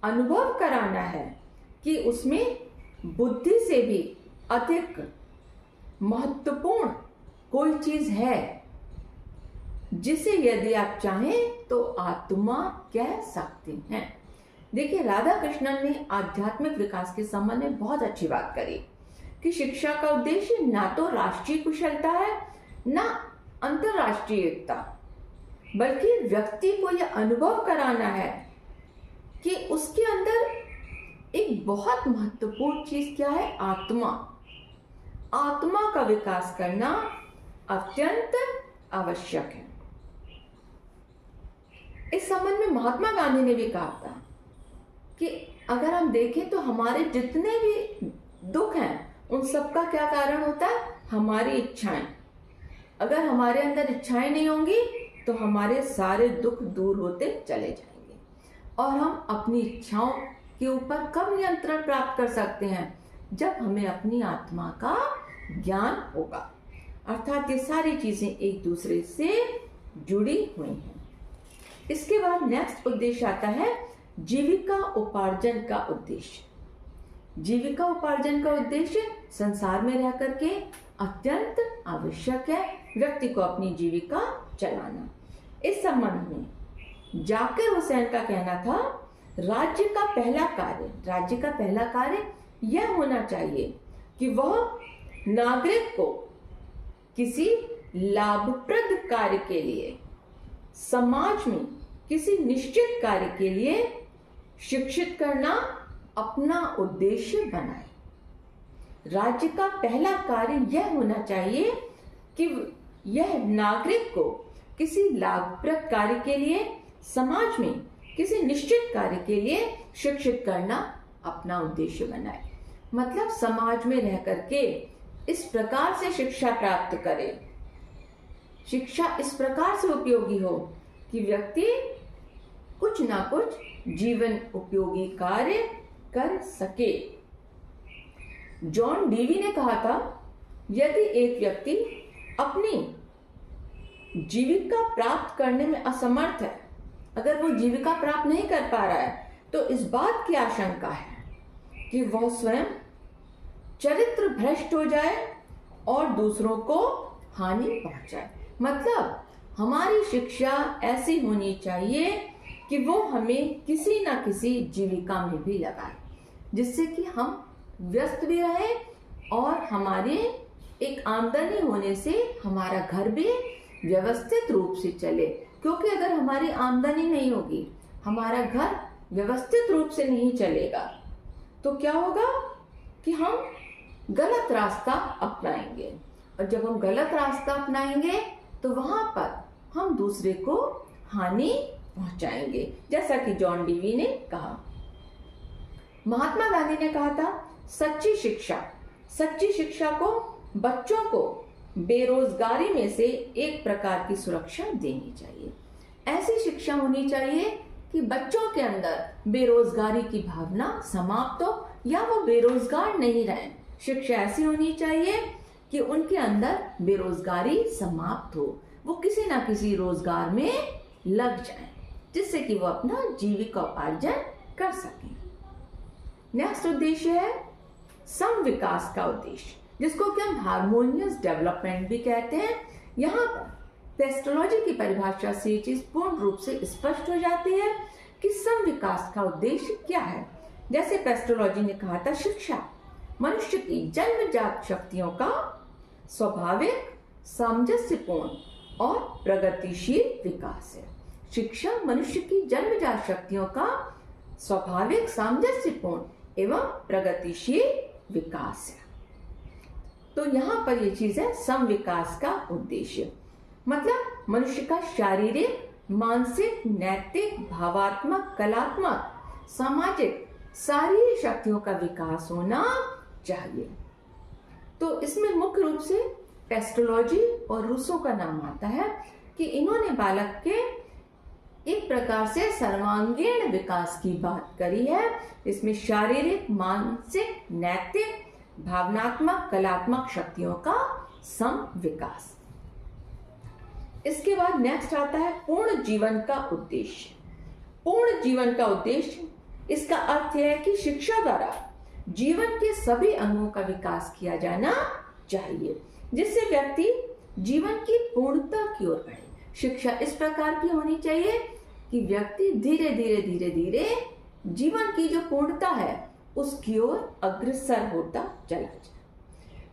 अनुभव कराना है कि उसमें बुद्धि से भी अधिक महत्वपूर्ण कोई चीज है, जिसे यदि आप चाहें तो आत्मा कह सकते हैं। देखिए, राधा कृष्णन ने आध्यात्मिक विकास के संबंध में बहुत अच्छी बात करी कि शिक्षा का उद्देश्य ना तो राष्ट्रीय कुशलता है, ना अंतरराष्ट्रीय एकता, बल्कि व्यक्ति को यह अनुभव कराना है कि उसके अंदर एक बहुत महत्वपूर्ण चीज क्या है? आत्मा। आत्मा का विकास करना अत्यंत आवश्यक है। इस संबंध में महात्मा गांधी ने भी कहा था कि अगर हम देखें तो हमारे जितने भी दुख हैं उन सबका क्या कारण होता है? हमारी इच्छाएं। अगर हमारे अंदर इच्छाएं नहीं होंगी तो हमारे सारे दुख दूर होते चले जाएंगे। और हम अपनी इच्छाओं के ऊपर कब नियंत्रण प्राप्त कर सकते हैं? जब हमें अपनी आत्मा का ज्ञान होगा। अर्थात ये सारी चीजें एक दूसरे से जुड़ी हुई हैं। इसके बाद नेक्स्ट उद्देश्य आता है जीविका उपार्जन का उद्देश्य। जीविका उपार्जन का उद्देश्य संसार में रह करके अत्यंत आवश्यक है व्यक्ति को अपनी जीविका चलाना। इस संबंध में जाकिर हुसैन का कहना था, राज्य का पहला कार्य यह होना चाहिए कि वह नागरिक को किसी लाभप्रद कार्य के लिए, समाज में किसी निश्चित कार्य के लिए शिक्षित करना अपना उद्देश्य बनाए। राज्य का पहला कार्य यह होना चाहिए कि यह नागरिक को किसी लाभप्रद कार्य के लिए, समाज में किसी निश्चित कार्य के लिए शिक्षित करना अपना उद्देश्य बनाए। मतलब समाज में रह करके इस प्रकार से शिक्षा प्राप्त करे, शिक्षा इस प्रकार से उपयोगी हो कि व्यक्ति कुछ ना कुछ जीवन उपयोगी कार्य कर सके। जॉन डीवी ने कहा था, यदि एक व्यक्ति अपनी जीविका प्राप्त करने में असमर्थ है, अगर वो जीविका प्राप्त नहीं कर पा रहा है, तो इस बात की आशंका है कि वह स्वयं चरित्र भ्रष्ट हो जाए और दूसरों को हानि पहुंचाए। मतलब हमारी शिक्षा ऐसी होनी चाहिए कि वो हमें किसी ना किसी जीविका में भी लगाए, जिससे कि हम व्यस्त भी रहे और हमारे एक आमदनी होने से हमारा घर भी व्यवस्थित रूप से चले। क्योंकि अगर हमारी आमदनी नहीं होगी, हमारा घर व्यवस्थित रूप से नहीं चलेगा, तो क्या होगा कि हम गलत रास्ता अपनाएंगे। और जब हम गलत रास्ता अपनाएंगे तो वहां पर हम दूसरे को हानि पहुंचाएंगे, जैसा कि जॉन डीवी ने कहा। महात्मा गांधी ने कहा था, सच्ची शिक्षा को बच्चों को बेरोजगारी में से एक प्रकार की सुरक्षा देनी चाहिए। ऐसी शिक्षा होनी चाहिए कि बच्चों के अंदर बेरोजगारी की भावना समाप्त हो या वो बेरोजगार नहीं रहे। शिक्षा ऐसी होनी चाहिए कि उनके अंदर बेरोजगारी समाप्त हो, वो किसी ना किसी रोजगार में लग जाएं, जिससे कि वो अपना जीविका उपार्जन कर सकें। नेक्स्ट उद्देश्य है सम विकास का उद्देश्य, जिसको कि हम हार्मोनियस डेवलपमेंट भी कहते हैं। यहाँ पर पेस्टोलॉजी की परिभाषा से ये चीज पूर्ण रूप से स्पष्ट हो जाती है कि सम विकास का उद्देश्य क्या है। जैसे पेस्टोलॉजी ने कहा था, शिक्षा मनुष्य की जन्मजात शक्तियों का स्वाभाविक, सामंजस्यपूर्ण और प्रगतिशील विकास है। शिक्षा मनुष्य की जन्मजात शक्तियों का स्वाभाविक, सामंजस्यपूर्ण एवं प्रगतिशील विकास है। तो यहाँ पर ये चीज है सम विकास का उद्देश्य। मतलब मनुष्य का शारीरिक, मानसिक, नैतिक, भावात्मक, कलात्मक, सामाजिक सारी शक्तियों का विकास होना चाहिए। तो इसमें मुख्य रूप से पेस्टोलॉजी और रूसो का नाम आता है कि इन्होंने बालक के एक प्रकार से सर्वांगीण विकास की बात करी है। इसमें शारीरिक, मानसिक, नैतिक, भावनात्मक, कलात्मक शक्तियों का सम विकास। इसके बाद नेक्स्ट आता है पूर्ण जीवन का उद्देश्य। पूर्ण जीवन का उद्देश्य, इसका अर्थ है कि शिक्षा द्वारा जीवन के सभी अंगों का विकास किया जाना चाहिए, जिससे व्यक्ति जीवन की पूर्णता की ओर बढ़े। शिक्षा इस प्रकार की होनी चाहिए कि व्यक्ति धीरे धीरे जीवन की जो पूर्णता है उसकी ओर अग्रसर होता चला जाए।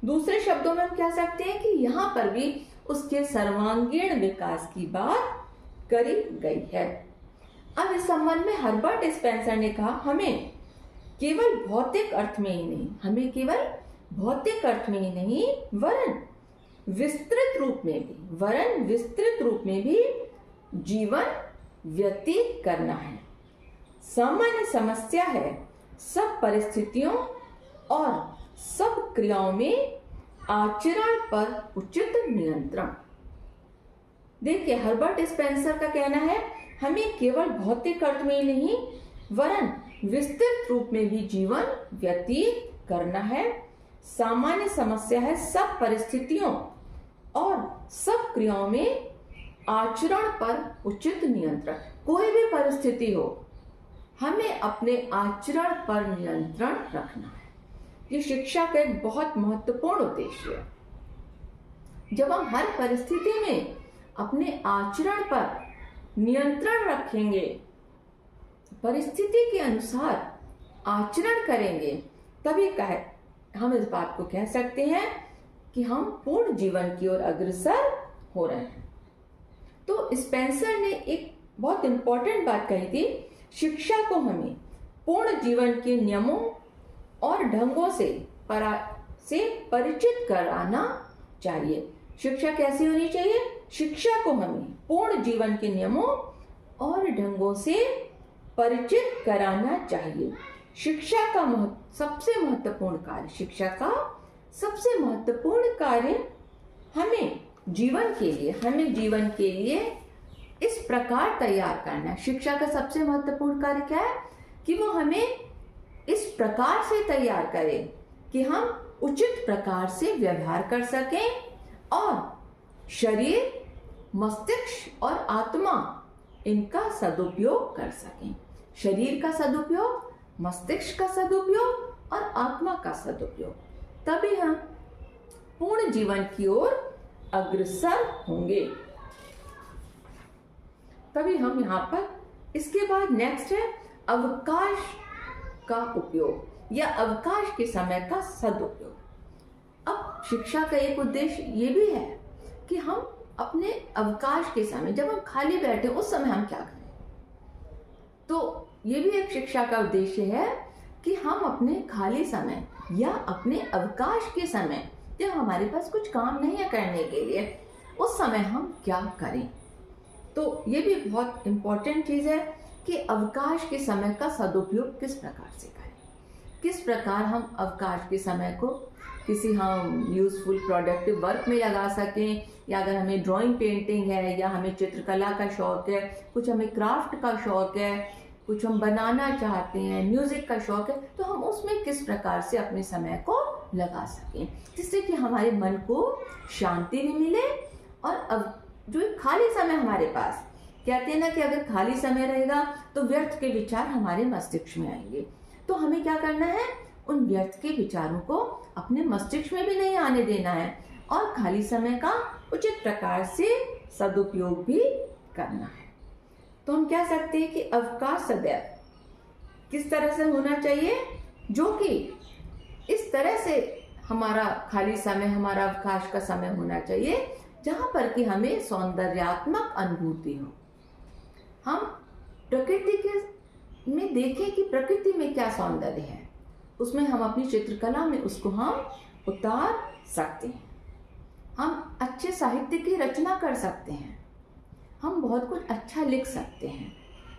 दूसरे शब्दों में हम कह सकते हैं कि यहाँ पर भी उसके सर्वांगीण विकास की बात करी गई है। अब इस संबंध में हर्बर्ट स्पेंसर ने कहा, हमें केवल भौतिक अर्थ में ही नहीं, हमें केवल भौतिक अर्थ में ही नहीं वरन विस्तृत रूप में भी जीवन व्यतीत करना है। सामान्य समस्या है सब परिस्थितियों और सब क्रियाओं में आचरण पर उचित नियंत्रण। देखिए, हर्बर्ट स्पेंसर का कहना है हमें केवल भौतिक अर्थ में ही नहीं वरन विस्तृत रूप में भी जीवन व्यतीत करना है। सामान्य समस्या है सब परिस्थितियों और सब क्रियाओं में आचरण पर उचित नियंत्रण। कोई भी परिस्थिति हो, हमें अपने आचरण पर नियंत्रण रखना है। ये शिक्षा का एक बहुत महत्वपूर्ण उद्देश्य है। जब हम हर परिस्थिति में अपने आचरण पर नियंत्रण रखेंगे, परिस्थिति के अनुसार आचरण करेंगे, तभी हम इस बात को कह सकते हैं कि हम पूर्ण जीवन की ओर अग्रसर हो रहे हैं। तो स्पेंसर ने एक बहुत इंपॉर्टेंट बात कही थी, शिक्षा को हमें पूर्ण जीवन के नियमों और ढंगों से परिचित कराना चाहिए। शिक्षा कैसी होनी चाहिए? शिक्षा को हमें पूर्ण जीवन के नियमों और ढंगों से परिचित कराना चाहिए। शिक्षा का सबसे महत्वपूर्ण कार्य, शिक्षा का सबसे महत्वपूर्ण कार्य हमें जीवन के लिए इस प्रकार तैयार करना है। शिक्षा का सबसे महत्वपूर्ण कार्य क्या है कि वो हमें इस प्रकार से तैयार करे कि हम उचित प्रकार से व्यवहार कर सकें और शरीर, मस्तिष्क और आत्मा इनका सदुपयोग कर सकें। शरीर का सदुपयोग, मस्तिष्क का सदुपयोग और आत्मा का सदुपयोग, तभी हम पूर्ण जीवन की ओर अग्रसर होंगे। तभी हम यहाँ पर, इसके बाद नेक्स्ट है अवकाश का उपयोग या अवकाश के समय का सदुपयोग। अब शिक्षा का एक उद्देश्य ये भी है कि हम अपने अवकाश के समय, जब हम खाली बैठे उस समय हम क्या करें। तो ये भी एक शिक्षा का उद्देश्य है कि हम अपने खाली समय या अपने अवकाश के समय, जब हमारे पास कुछ काम नहीं है करने के लिए, उस समय हम क्या करें। तो ये भी बहुत इम्पोर्टेंट चीज़ है कि अवकाश के समय का सदुपयोग किस प्रकार से करें, किस प्रकार हम अवकाश के समय को किसी हम यूजफुल प्रोडक्टिव वर्क में लगा सकें, या अगर हमें ड्राइंग पेंटिंग है या हमें चित्रकला का शौक है, कुछ हमें क्राफ्ट का शौक है, कुछ हम बनाना चाहते हैं, म्यूजिक का शौक है, तो हम उसमें किस प्रकार से अपने समय को लगा सकें जिससे कि हमारे मन को शांति भी मिले। और अब जो खाली समय हमारे पास, कहते हैं ना कि अगर खाली समय रहेगा तो व्यर्थ के विचार हमारे मस्तिष्क में आएंगे, तो हमें क्या करना है, उन व्यर्थ के विचारों को अपने मस्तिष्क में भी नहीं आने देना है और खाली समय का उचित प्रकार से सदुपयोग भी करना है। तो हम कह सकते हैं कि अवकाश सदैव किस तरह से होना चाहिए, जो कि इस तरह से हमारा खाली समय, हमारा अवकाश का समय होना चाहिए जहां पर कि हमें सौंदर्यात्मक अनुभूति हो। हम प्रकृति के में देखें कि प्रकृति में क्या सौंदर्य है, उसमें हम अपनी चित्रकला में उसको हम उतार सकते हैं। हम अच्छे साहित्य की रचना कर सकते हैं, हम बहुत कुछ अच्छा लिख सकते हैं,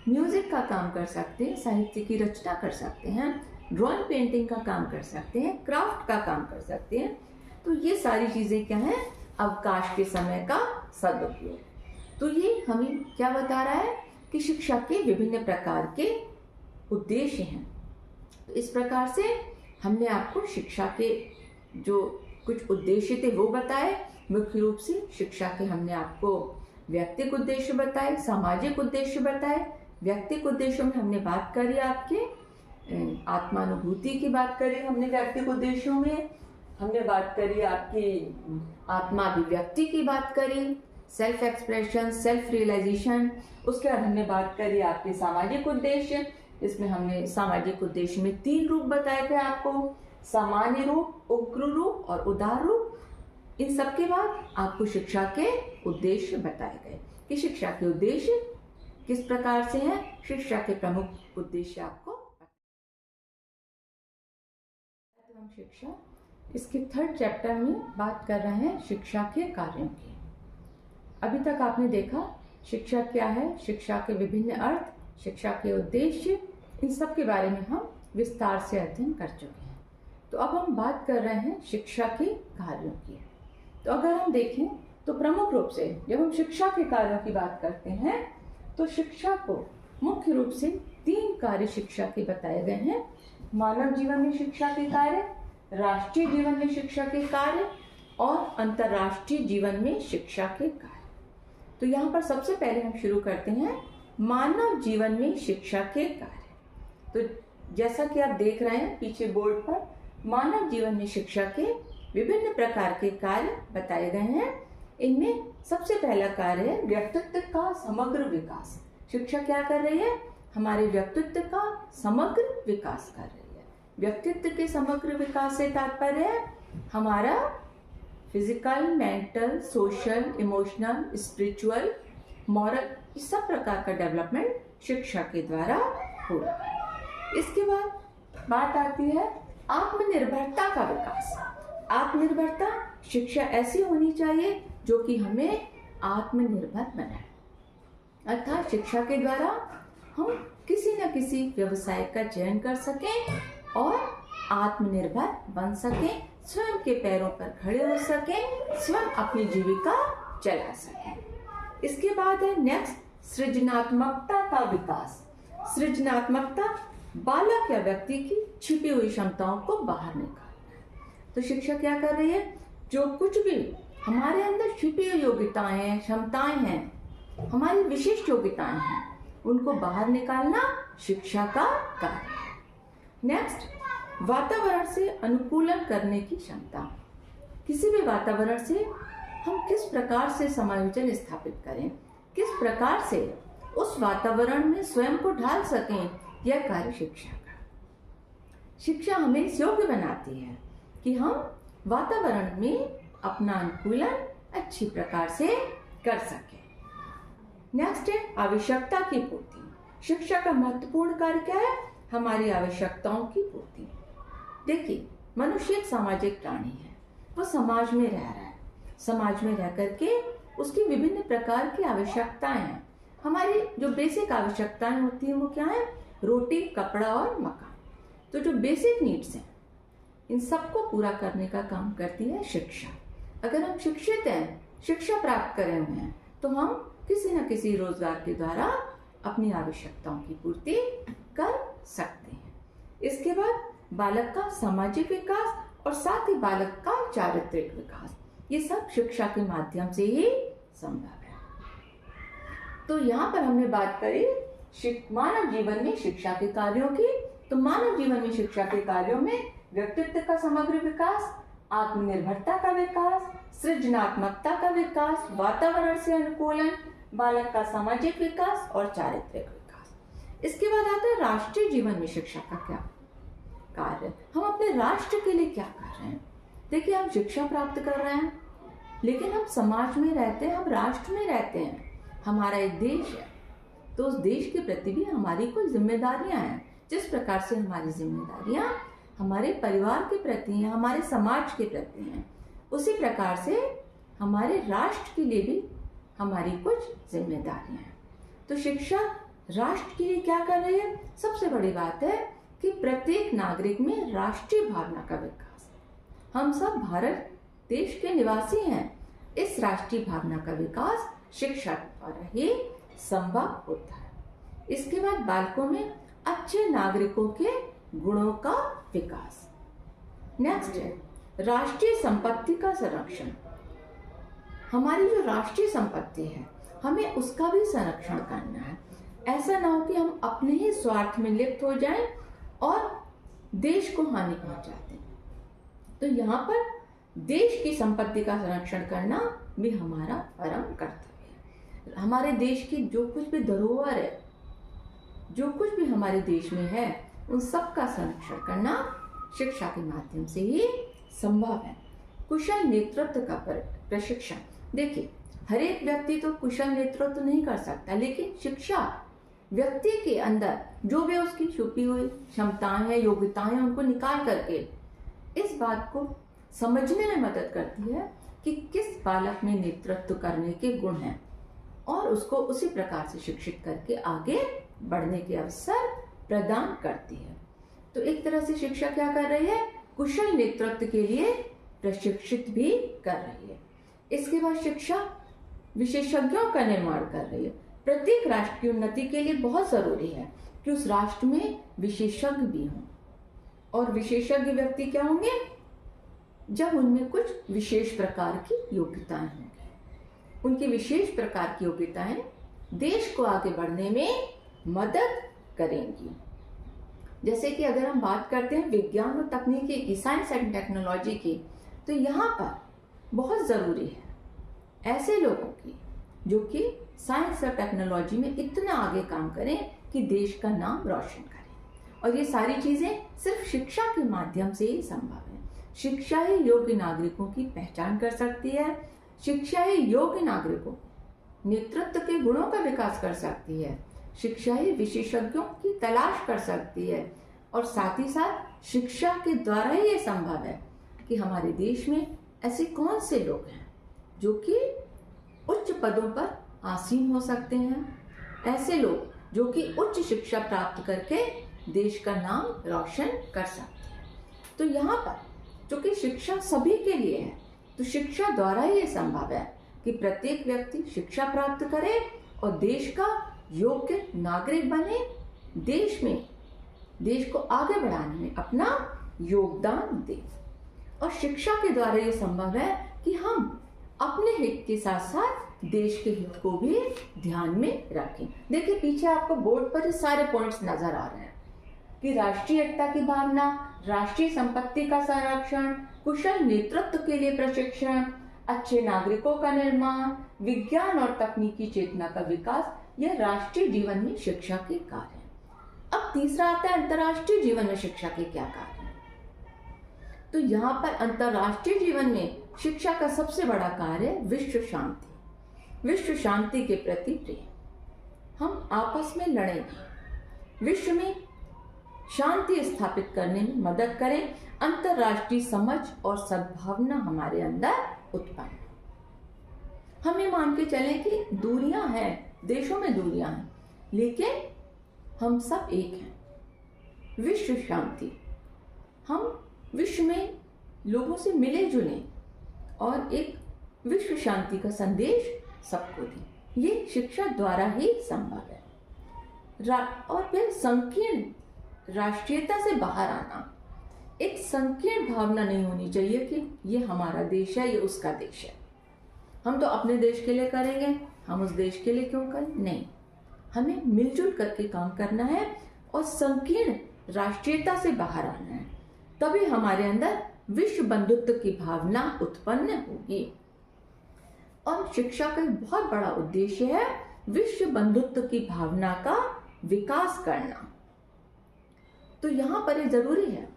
म्यूजिक का काम कर सकते हैं, साहित्य की रचना कर सकते हैं, ड्राइंग पेंटिंग का काम कर सकते हैं, क्राफ्ट का काम कर सकते हैं। तो ये सारी चीज़ें क्या हैं, अवकाश के समय का सदुपयोग। तो ये हमें क्या बता रहा है कि शिक्षा के विभिन्न प्रकार के उद्देश्य हैं। तो इस प्रकार से हमने आपको शिक्षा के जो कुछ उद्देश्य थे वो बताए। मुख्य रूप से शिक्षा के हमने आपको व्यक्तिगत उद्देश्य बताए, सामाजिक उद्देश्य बताए। व्यक्तिगत उद्देश्यों में हमने बात करी आपके आत्मानुभूति की बात करी, हमने व्यक्तिगत उद्देश्यों में हमने बात करी आपकी आत्माभिव्यक्ति की बात करी, सेल्फ एक्सप्रेशन, सेल्फ रियलाइजेशन। उसके बाद हमने बात करी आपके सामाजिक उद्देश्य, इसमें हमने सामाजिक उद्देश्य में 3 रूप बताए थे आपको, सामान्य रूप, उग्र रूप और उदार रूप। इन सब के बाद आपको शिक्षा के उद्देश्य बताए गए कि शिक्षा के उद्देश्य किस प्रकार से हैं, शिक्षा के प्रमुख उद्देश्य आपको हम शिक्षा इसके 3rd चैप्टर में बात कर रहे हैं शिक्षा के कार्यों की। अभी तक आपने देखा शिक्षा क्या है, शिक्षा के विभिन्न अर्थ, शिक्षा के उद्देश्य, इन सब के बारे में हम विस्तार से अध्ययन कर चुके हैं। तो अब हम बात कर रहे हैं शिक्षा के कार्यों की। तो अगर हम देखें तो प्रमुख रूप से जब हम शिक्षा के कार्यों की बात करते हैं तो शिक्षा को मुख्य रूप से 3 कार्य शिक्षा के बताए गए हैं। मानव जीवन में शिक्षा के कार्य, राष्ट्रीय जीवन में शिक्षा के कार्य और अंतर्राष्ट्रीय जीवन में शिक्षा के कार्य। तो यहाँ पर सबसे पहले हम शुरू करते हैं मानव जीवन में शिक्षा के कार्य। तो जैसा कि आप देख रहे हैं पीछे बोर्ड पर, मानव जीवन में शिक्षा के विभिन्न प्रकार के कार्य बताए गए हैं। इनमें सबसे पहला कार्य है व्यक्तित्व का समग्र विकास। शिक्षा क्या कर रही है? हमारे व्यक्तित्व का समग्र विकास कर रही है। व्यक्तित्व के समग्र विकास से तात्पर्य है हमारा physical, mental, social, emotional, spiritual, moral, इस सब प्रकार का डेवलपमेंट शिक्षा के द्वारा हो रहा है। इसके बाद बात आती है आत्मनिर्भरता का विकास। आत्मनिर्भरता, शिक्षा ऐसी होनी चाहिए जो कि हमें आत्मनिर्भर बनाए, अर्थात शिक्षा के द्वारा हम किसी न किसी व्यवसाय का चयन कर सकें और आत्मनिर्भर बन सकें, स्वयं के पैरों पर खड़े हो सकें, स्वयं अपनी जीविका चला सकें। इसके बाद है नेक्स्ट सृजनात्मकता का विकास। सृजनात्मकता बालक या व्यक्ति की छिपी हुई क्षमताओं को बाहर निकालना है। तो शिक्षा क्या कर रही है? जो कुछ भी हमारे अंदर छिपी हुई योग्यताएं हैं, क्षमताएं हैं, हमारी विशिष्ट योग्यताएं हैं, उनको बाहर निकालना शिक्षा का कार्य है। नेक्स्ट, वातावरण से अनुकूलन करने की क्षमता। किसी भी वातावरण से हम किस प्रकार से समायोजन स्थापित करें, किस प्रकार से उस वातावरण में स्वयं को ढाल सकें, यह कार्य शिक्षा का। शिक्षा हमें इस योग्य बनाती है कि हम वातावरण में अपना अनुकूलन अच्छी प्रकार से कर सकें। नेक्स्ट है आवश्यकता की पूर्ति। शिक्षा का महत्वपूर्ण कार्य क्या है? हमारी आवश्यकताओं की पूर्ति। देखिए, मनुष्य एक सामाजिक प्राणी है, वो समाज में रह रहा है। समाज में रह करके उसकी विभिन्न प्रकार की आवश्यकताएं हैं। हमारी जो बेसिक आवश्यकताएं होती हैं वो क्या है? रोटी, कपड़ा और मकान। तो जो बेसिक नीड्स हैं, इन सबको पूरा करने का काम करती है शिक्षा। अगर हम शिक्षित हैं, शिक्षा प्राप्त करे हुए हैं, तो हम किसी न किसी रोजगार के द्वारा अपनी आवश्यकताओं की पूर्ति कर सकते हैं। इसके बाद बालक का सामाजिक विकास और साथ ही बालक का चारित्रिक विकास, ये सब शिक्षा के माध्यम से ही संभव है। तो यहाँ पर हमने बात करी मानव जीवन में शिक्षा के कार्यों की। तो मानव जीवन में शिक्षा के कार्यों में व्यक्तित्व का समग्र विकास, आत्मनिर्भरता का विकास, सृजनात्मकता का विकास, वातावरण से अनुकूलन, बालक का सामाजिक विकास और चारित्रिक विकास। इसके बाद आता है राष्ट्रीय जीवन में शिक्षा का क्या कार्य। हम अपने राष्ट्र के लिए क्या कर रहे हैं? देखिए, हम शिक्षा प्राप्त कर रहे हैं, लेकिन हम समाज में रहते हैं, हम राष्ट्र में रहते हैं, हमारा एक देश है। तो उस देश के प्रति भी हमारी कुछ जिम्मेदारियां हैं। जिस प्रकार से हमारी जिम्मेदारियां हमारे परिवार के प्रति हैं, हमारे समाज के प्रति हैं, उसी प्रकार से हमारे राष्ट्र के लिए भी हमारी कुछ जिम्मेदारियां हैं। तो शिक्षा राष्ट्र के लिए क्या कर रही है? सबसे बड़ी बात है कि प्रत्येक नागरिक में राष्ट्रीय भावना का विकास। हम सब भारत देश के निवासी हैं। इस राष्ट्रीय भावना का विकास शिक्षा द्वारा ही संभव होता है। इसके बाद बालकों में अच्छे नागरिकों के गुणों का विकास। नेक्स्ट है राष्ट्रीय संपत्ति का संरक्षण। हमारी जो राष्ट्रीय संपत्ति है, हमें उसका भी संरक्षण करना है। ऐसा ना हो कि हम अपने ही स्वार्थ में लिप्त हो जाएं और देश को हानि पहुंचा दें। तो यहाँ पर देश की संपत्ति का संरक्षण करना भी हमारा परम कर्तव्य है। हमारे देश की जो कुछ भी धरोहर है, जो कुछ भी हमारे देश में है, उन सब का संरक्षण करना शिक्षा के माध्यम से ही संभव है। कुशल नेतृत्व का प्रशिक्षण। देखिए, हर एक व्यक्ति तो कुशल नेतृत्व नहीं कर सकता, लेकिन शिक्षा व्यक्ति के अंदर जो भी उसकी छुपी हुई क्षमताएं हैं, योग्यताएं हैं, उनको निकाल करके इस बात को समझने में मदद करती है कि किस बालक में नेतृत्व करने के गुण हैं और उसको उसी प्रकार से शिक्षित करके आगे बढ़ने के अवसर प्रदान करती है। तो एक तरह से शिक्षा क्या कर रही है, कुशल नेतृत्व के लिए प्रशिक्षित भी कर रही है। इसके बाद शिक्षा विशेषज्ञों का निर्माण कर रही है। प्रत्येक राष्ट्र की उन्नति के लिए बहुत जरूरी है कि उस राष्ट्र में विशेषज्ञ भी हों। और विशेषज्ञ व्यक्ति क्या होंगे, जब उनमें कुछ विशेष प्रकार की योग्यताएं होंगी। उनकी विशेष प्रकार की योग्यताएं देश को आगे बढ़ने में मदद करेंगी। जैसे कि अगर हम बात करते हैं विज्ञान और तकनीकी की, साइंस एंड टेक्नोलॉजी की, तो यहाँ पर बहुत ज़रूरी है ऐसे लोगों की जो कि साइंस और टेक्नोलॉजी में इतना आगे काम करें कि देश का नाम रोशन करें। और ये सारी चीज़ें सिर्फ शिक्षा के माध्यम से ही संभव है। शिक्षा ही योग्य नागरिकों की पहचान कर सकती है। शिक्षा ही योग्य नागरिकों नेतृत्व के गुणों का विकास कर सकती है। शिक्षा ही विशेषज्ञों की तलाश कर सकती है। और साथ ही साथ शिक्षा के द्वारा ही ये संभव है कि हमारे देश में ऐसे कौन से लोग हैं जो कि उच्च पदों पर आसीन हो सकते हैं, ऐसे लोग जो कि उच्च शिक्षा प्राप्त करके देश का नाम रोशन कर सकते हैं। तो यहाँ पर चूंकि शिक्षा सभी के लिए है, तो शिक्षा द्वारा ही ये संभव है कि प्रत्येक व्यक्ति शिक्षा प्राप्त करे और देश का योग्य नागरिक बने, देश को आगे बढ़ाने में अपना योगदान दे। और शिक्षा के द्वारा ये संभव है कि हम अपने हित के साथ साथ देश के हित को भी ध्यान में रखें। देखिए पीछे आपको बोर्ड पर ये सारे पॉइंट्स नजर आ रहे हैं कि राष्ट्रीय एकता की भावना, राष्ट्रीय संपत्ति का संरक्षण, कुशल नेतृत्व के लिए प्रशिक्षण, अच्छे नागरिकों का निर्माण, विज्ञान और तकनीकी चेतना का विकास, यह राष्ट्रीय जीवन में शिक्षा के कार्य हैं। अब तीसरा आता है अंतर्राष्ट्रीय जीवन में शिक्षा के क्या कार्य हैं। तो यहाँ पर अंतर्राष्ट्रीय जीवन में शिक्षा का सबसे बड़ा कार्य है विश्व शांति। विश्व शांति के प्रति प्रेम। हम आपस में लड़ेंगे, विश्व में शांति स्थापित करने में मदद करें, अंतर्राष्ट्रीय समझ और सद्भावना हमारे अंदर उत्पन्न। हम ये मान के चलें कि दूरियां हैं, देशों में दूरियां हैं, लेकिन हम सब एक हैं। विश्व शांति, हम विश्व में लोगों से मिले जुले और एक विश्व शांति का संदेश सबको दें। ये शिक्षा द्वारा ही संभव है। और फिर संकीर्ण राष्ट्रीयता से बाहर आना, एक संकीर्ण भावना नहीं होनी चाहिए कि ये हमारा देश है, ये उसका देश है, हम तो अपने देश के लिए करेंगे, हम उस देश के लिए क्यों करें। नहीं, हमें मिलजुल करके काम करना है और संकीर्ण राष्ट्रीयता से बाहर आना है, तभी हमारे अंदर विश्व बंधुत्व की भावना उत्पन्न होगी। और शिक्षा का एक बहुत बड़ा उद्देश्य है विश्व बंधुत्व की भावना का विकास करना। तो यहाँ पर ये जरूरी है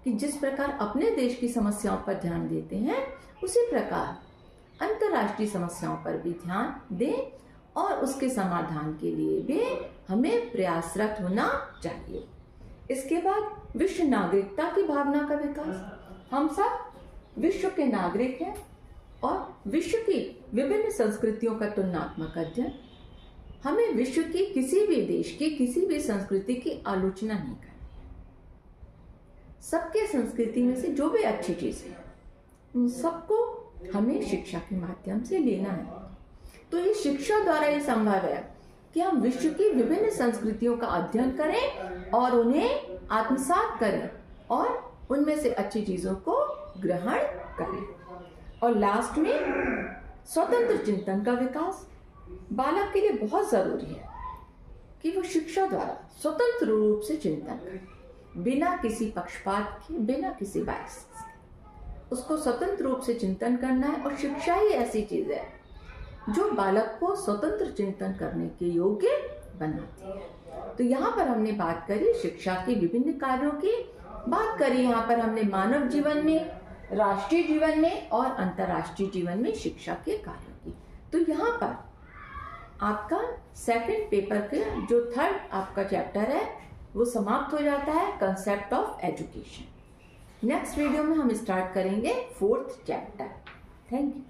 कि जिस प्रकार अपने देश की समस्याओं पर ध्यान देते हैं, उसी प्रकार अंतर्राष्ट्रीय समस्याओं पर भी ध्यान दें और उसके समाधान के लिए भी हमें प्रयासरत होना चाहिए। इसके बाद विश्व नागरिकता की भावना का विकास। हम सब विश्व के नागरिक हैं और विश्व की विभिन्न संस्कृतियों का तुलनात्मक अध्ययन। हमें विश्व की किसी भी देश की किसी भी संस्कृति की आलोचना नहीं करनी है। सबके संस्कृति में से जो भी अच्छी चीजें हैं उन सबको हमें शिक्षा के माध्यम से लेना है। तो ये शिक्षा द्वारा ये संभव है कि हम विश्व की विभिन्न संस्कृतियों का अध्ययन करें और उन्हें आत्मसात करें और उनमें से अच्छी चीजों को ग्रहण करें। और लास्ट में स्वतंत्र चिंतन का विकास बालक के लिए बहुत जरूरी है कि वो शिक्षा द्वारा स्वतंत्र रूप से चिंतन करे, बिना किसी पक्षपात के, बिना किसी बायस के। उसको स्वतंत्र रूप से चिंतन करना है और शिक्षा ही ऐसी चीज है जो बालक को स्वतंत्र चिंतन करने के योग्य बनाती है। तो यहाँ पर हमने बात करी शिक्षा के विभिन्न कार्यों की, बात करी यहाँ पर हमने मानव जीवन में, राष्ट्रीय जीवन में और अंतर्राष्ट्रीय जीवन में शिक्षा के कार्यों की। तो यहाँ पर आपका सेकंड पेपर के जो थर्ड आपका चैप्टर है वो समाप्त हो जाता है, concept of education. Next video में हम स्टार्ट करेंगे 4th चैप्टर। Thank you.